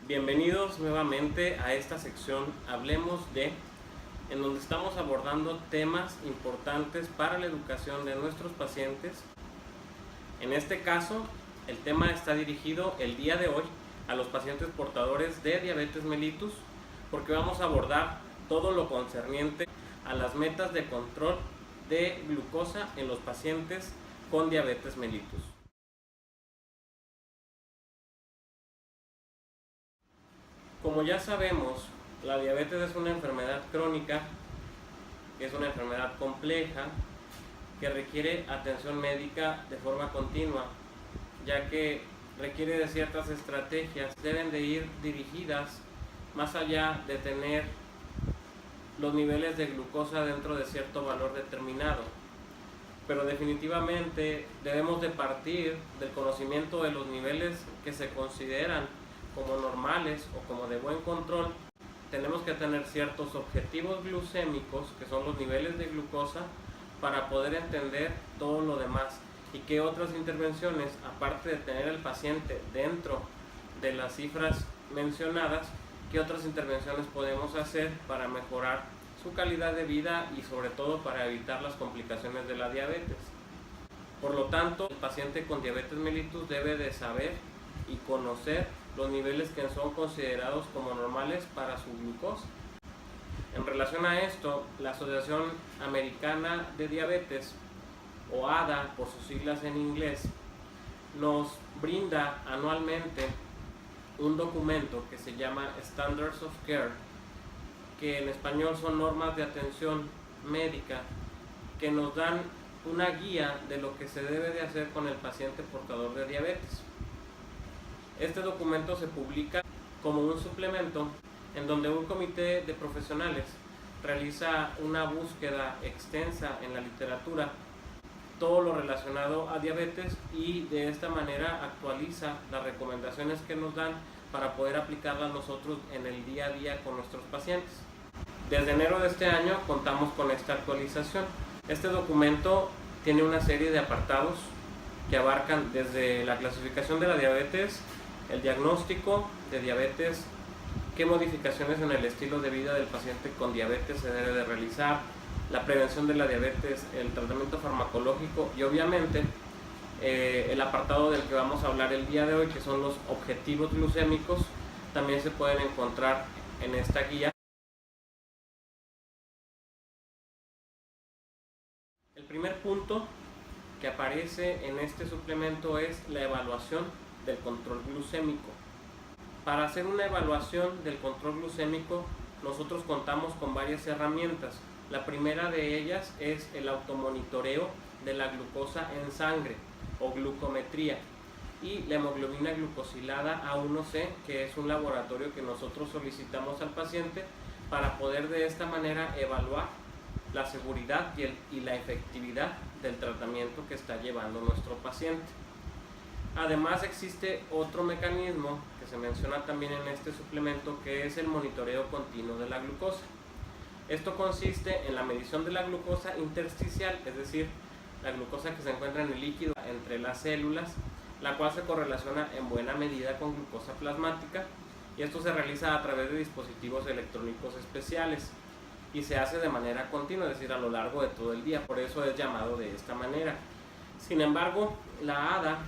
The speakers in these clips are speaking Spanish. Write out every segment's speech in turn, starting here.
Bienvenidos nuevamente a esta sección Hablemos de, en donde estamos abordando temas importantes para la educación de nuestros pacientes. En este caso, el tema está dirigido el día de hoy a los pacientes portadores de diabetes mellitus, porque vamos a abordar todo lo concerniente a las metas de control de glucosa en los pacientes con diabetes mellitus. Como ya sabemos, la diabetes es una enfermedad crónica, es una enfermedad compleja que requiere atención médica de forma continua, ya que requiere de ciertas estrategias, deben de ir dirigidas más allá de tener los niveles de glucosa dentro de cierto valor determinado. Pero definitivamente debemos de partir del conocimiento de los niveles que se consideran como normales o como de buen control. Tenemos que tener ciertos objetivos glucémicos, que son los niveles de glucosa, para poder entender todo lo demás y qué otras intervenciones, aparte de tener al paciente dentro de las cifras mencionadas, qué otras intervenciones podemos hacer para mejorar su calidad de vida y sobre todo para evitar las complicaciones de la diabetes. Por lo tanto, el paciente con diabetes mellitus debe de saber y conocer los niveles que son considerados como normales para su glucosa. En relación a esto, la Asociación Americana de Diabetes, o ADA por sus siglas en inglés, nos brinda anualmente un documento que se llama Standards of Care, que en español son normas de atención médica, que nos dan una guía de lo que se debe de hacer con el paciente portador de diabetes. Este documento se publica como un suplemento en donde un comité de profesionales realiza una búsqueda extensa en la literatura, todo lo relacionado a diabetes, y de esta manera actualiza las recomendaciones que nos dan para poder aplicarlas nosotros en el día a día con nuestros pacientes. Desde enero de este año contamos con esta actualización. Este documento tiene una serie de apartados que abarcan desde la clasificación de la diabetes, el diagnóstico de diabetes, qué modificaciones en el estilo de vida del paciente con diabetes se debe de realizar, la prevención de la diabetes, el tratamiento farmacológico y obviamente el apartado del que vamos a hablar el día de hoy, que son los objetivos glucémicos, también se pueden encontrar en esta guía. El primer punto que aparece en este suplemento es la evaluación del control glucémico. Para hacer una evaluación del control glucémico, nosotros contamos con varias herramientas. La primera de ellas es el automonitoreo de la glucosa en sangre o glucometría, y la hemoglobina glucosilada A1C, que es un laboratorio que nosotros solicitamos al paciente para poder de esta manera evaluar la seguridad y la efectividad del tratamiento que está llevando nuestro paciente. Además, existe otro mecanismo que se menciona también en este suplemento, que es el monitoreo continuo de la glucosa. Esto consiste en la medición de la glucosa intersticial, es decir, la glucosa que se encuentra en el líquido entre las células, la cual se correlaciona en buena medida con glucosa plasmática, y esto se realiza a través de dispositivos electrónicos especiales y se hace de manera continua, es decir, a lo largo de todo el día, por eso es llamado de esta manera. Sin embargo, la ADA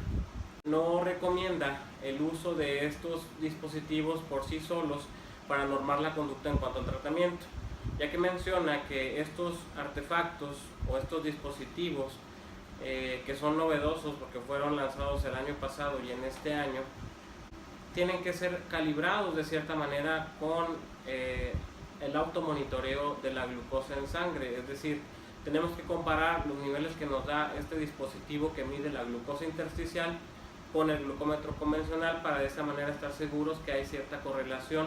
no recomienda el uso de estos dispositivos por sí solos para normar la conducta en cuanto al tratamiento, ya que menciona que estos artefactos o estos dispositivos que son novedosos porque fueron lanzados el año pasado y en este año, tienen que ser calibrados de cierta manera con el automonitoreo de la glucosa en sangre, es decir, tenemos que comparar los niveles que nos da este dispositivo que mide la glucosa intersticial con el glucómetro convencional, para de esta manera estar seguros que hay cierta correlación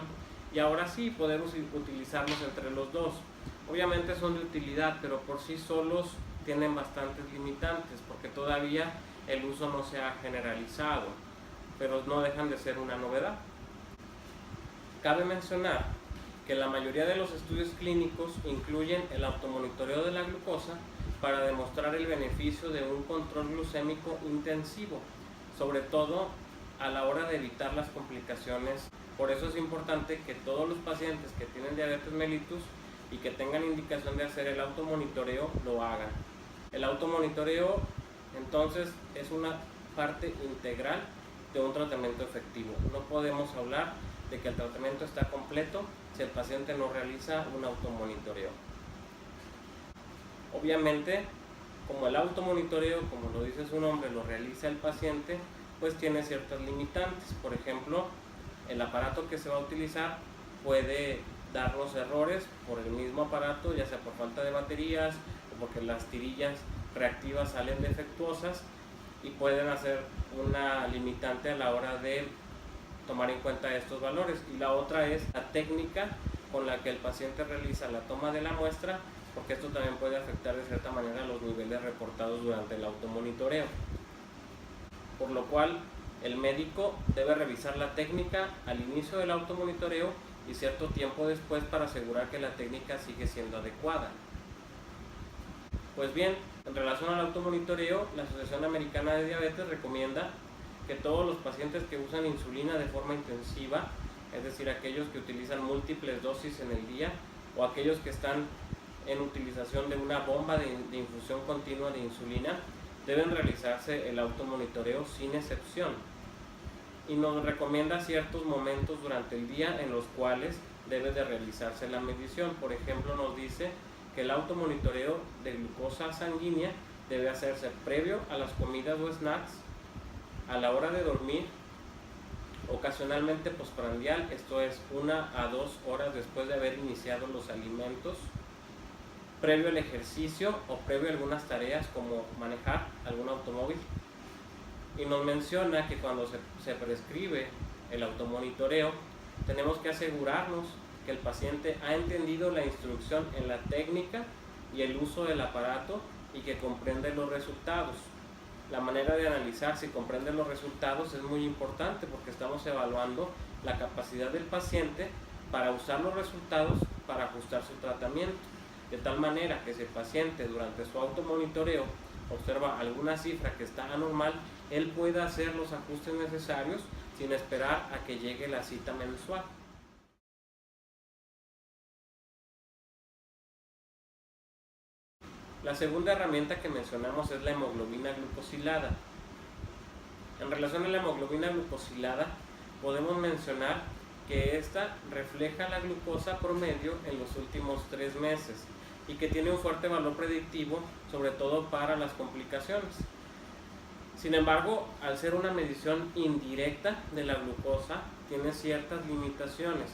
y ahora sí poder utilizarlos entre los dos. Obviamente son de utilidad, pero por sí solos tienen bastantes limitantes porque todavía el uso no se ha generalizado, pero no dejan de ser una novedad. Cabe mencionar que la mayoría de los estudios clínicos incluyen el automonitoreo de la glucosa para demostrar el beneficio de un control glucémico intensivo, sobre todo a la hora de evitar las complicaciones. Por eso es importante que todos los pacientes que tienen diabetes mellitus y que tengan indicación de hacer el automonitoreo lo hagan. El automonitoreo entonces es una parte integral de un tratamiento efectivo. No podemos hablar de que el tratamiento está completo si el paciente no realiza un automonitoreo. Obviamente, como el automonitoreo, como lo dice su nombre, lo realiza el paciente, pues tiene ciertas limitantes. Por ejemplo, el aparato que se va a utilizar puede darnos errores por el mismo aparato, ya sea por falta de baterías o porque las tirillas reactivas salen defectuosas y pueden hacer una limitante a la hora de tomar en cuenta estos valores. Y la otra es la técnica con la que el paciente realiza la toma de la muestra, porque esto también puede afectar de cierta manera los niveles reportados durante el automonitoreo. Por lo cual, el médico debe revisar la técnica al inicio del automonitoreo y cierto tiempo después para asegurar que la técnica sigue siendo adecuada. Pues bien, en relación al automonitoreo, la Asociación Americana de Diabetes recomienda que todos los pacientes que usan insulina de forma intensiva, es decir, aquellos que utilizan múltiples dosis en el día o aquellos que están en utilización de una bomba de infusión continua de insulina, deben realizarse el automonitoreo sin excepción. Y nos recomienda ciertos momentos durante el día en los cuales debe de realizarse la medición. Por ejemplo, nos dice que el automonitoreo de glucosa sanguínea debe hacerse previo a las comidas o snacks, a la hora de dormir, ocasionalmente postprandial, esto es 1 a 2 horas después de haber iniciado los alimentos, previo al ejercicio o previo a algunas tareas como manejar algún automóvil. Y nos menciona que cuando se prescribe el automonitoreo, tenemos que asegurarnos que el paciente ha entendido la instrucción en la técnica y el uso del aparato y que comprende los resultados. La manera de analizar si comprende los resultados es muy importante porque estamos evaluando la capacidad del paciente para usar los resultados para ajustar su tratamiento. De tal manera que si el paciente durante su automonitoreo observa alguna cifra que está anormal, él pueda hacer los ajustes necesarios sin esperar a que llegue la cita mensual. La segunda herramienta que mencionamos es la hemoglobina glucosilada. En relación a la hemoglobina glucosilada, podemos mencionar que esta refleja la glucosa promedio en los últimos 3 meses y que tiene un fuerte valor predictivo, sobre todo para las complicaciones. Sin embargo, al ser una medición indirecta de la glucosa, tiene ciertas limitaciones,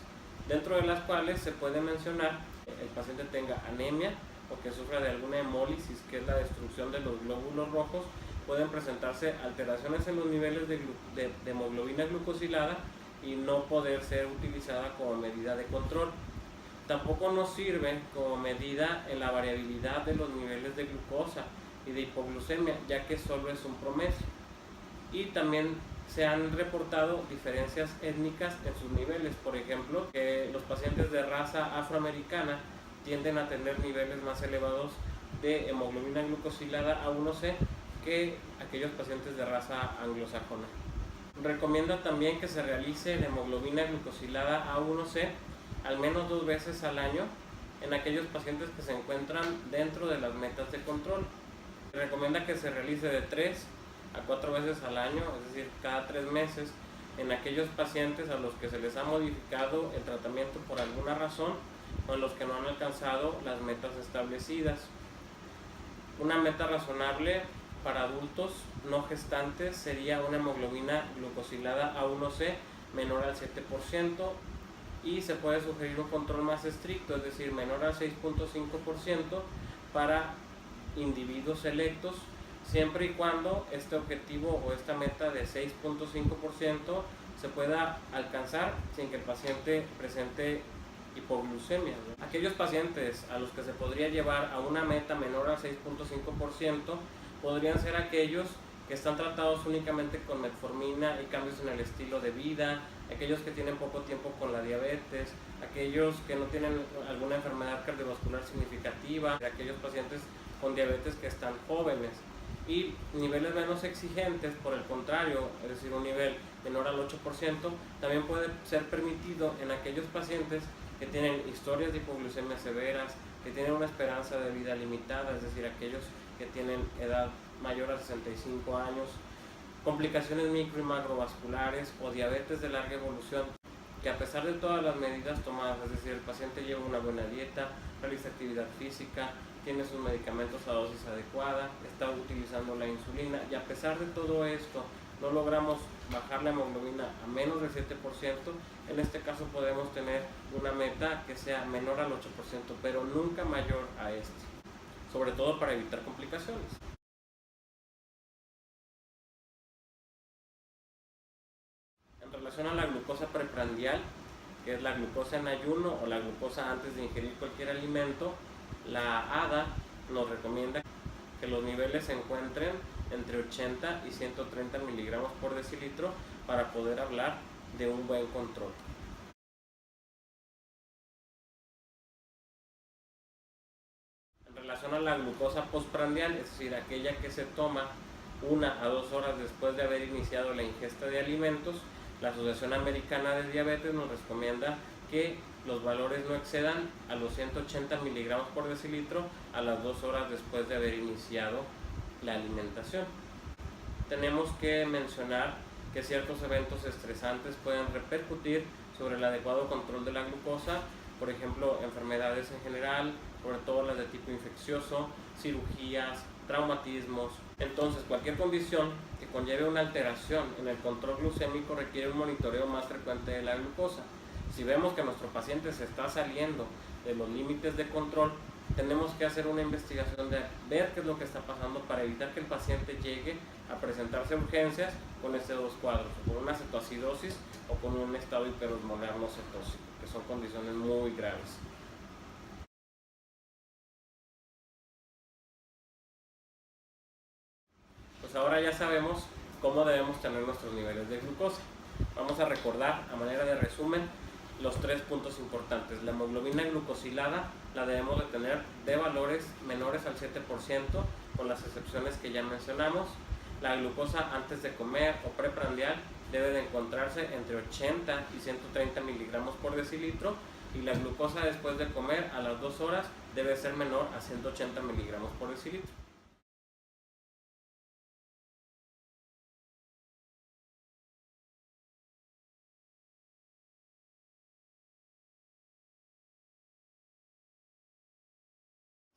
dentro de las cuales se puede mencionar que el paciente tenga anemia o que sufra de alguna hemólisis, que es la destrucción de los glóbulos rojos. Pueden presentarse alteraciones en los niveles de hemoglobina glucosilada y no poder ser utilizada como medida de control. Tampoco nos sirve como medida en la variabilidad de los niveles de glucosa y de hipoglucemia, ya que solo es un promedio. Y también se han reportado diferencias étnicas en sus niveles. Por ejemplo, que los pacientes de raza afroamericana tienden a tener niveles más elevados de hemoglobina glucosilada A1C que aquellos pacientes de raza anglosajona. Recomienda también que se realice la hemoglobina glucosilada A1C al menos 2 veces al año en aquellos pacientes que se encuentran dentro de las metas de control. Se recomienda que se realice de 3 a 4 veces al año, es decir, cada 3 meses, en aquellos pacientes a los que se les ha modificado el tratamiento por alguna razón o en los que no han alcanzado las metas establecidas. Una meta razonable para adultos no gestantes sería una hemoglobina glucosilada A1C menor al 7%, y se puede sugerir un control más estricto, es decir, menor al 6.5% para individuos selectos, siempre y cuando este objetivo o esta meta de 6.5% se pueda alcanzar sin que el paciente presente hipoglucemia. Aquellos pacientes a los que se podría llevar a una meta menor al 6.5% podrían ser aquellos que están tratados únicamente con metformina y cambios en el estilo de vida, aquellos que tienen poco tiempo con la diabetes, aquellos que no tienen alguna enfermedad cardiovascular significativa, aquellos pacientes con diabetes que están jóvenes. Y niveles menos exigentes, por el contrario, es decir, un nivel menor al 8%, también puede ser permitido en aquellos pacientes que tienen historias de hipoglucemia severas, que tienen una esperanza de vida limitada, es decir, aquellos que tienen edad mayor a 65 años, complicaciones micro y macrovasculares o diabetes de larga evolución, que a pesar de todas las medidas tomadas, es decir, el paciente lleva una buena dieta, realiza actividad física, tiene sus medicamentos a dosis adecuada, está utilizando la insulina, y a pesar de todo esto no logramos bajar la hemoglobina a menos del 7%, en este caso podemos tener una meta que sea menor al 8%, pero nunca mayor a este, sobre todo para evitar complicaciones. En relación a la glucosa preprandial, que es la glucosa en ayuno o la glucosa antes de ingerir cualquier alimento, la ADA nos recomienda que los niveles se encuentren entre 80 y 130 miligramos por decilitro para poder hablar de un buen control. En relación a la glucosa postprandial, es decir, aquella que se toma 1 a 2 horas después de haber iniciado la ingesta de alimentos, la Asociación Americana de Diabetes nos recomienda que los valores no excedan a los 180 miligramos por decilitro a las 2 horas después de haber iniciado la alimentación. Tenemos que mencionar que ciertos eventos estresantes pueden repercutir sobre el adecuado control de la glucosa, por ejemplo, enfermedades en general, sobre todo las de tipo infeccioso, cirugías, traumatismos. Entonces, cualquier condición que conlleve una alteración en el control glucémico requiere un monitoreo más frecuente de la glucosa. Si vemos que nuestro paciente se está saliendo de los límites de control, tenemos que hacer una investigación de ver qué es lo que está pasando para evitar que el paciente llegue a presentarse a urgencias con estos dos cuadros, o con una cetoacidosis o con un estado hiperosmolar no cetósico, que son condiciones muy graves. Pues ahora ya sabemos cómo debemos tener nuestros niveles de glucosa. Vamos a recordar, a manera de resumen, los 3 puntos importantes. La hemoglobina glucosilada la debemos de tener de valores menores al 7%, con las excepciones que ya mencionamos. La glucosa antes de comer o preprandial debe de encontrarse entre 80 y 130 miligramos por decilitro, y la glucosa después de comer a las 2 horas debe ser menor a 180 miligramos por decilitro.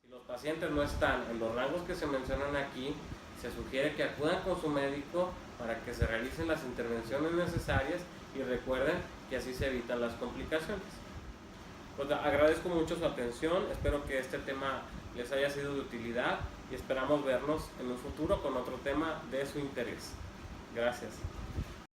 Si los pacientes no están en los rangos que se mencionan aquí, se sugiere que acudan con su médico para que se realicen las intervenciones necesarias, y recuerden que así se evitan las complicaciones. Pues agradezco mucho su atención, espero que este tema les haya sido de utilidad y esperamos vernos en un futuro con otro tema de su interés. Gracias.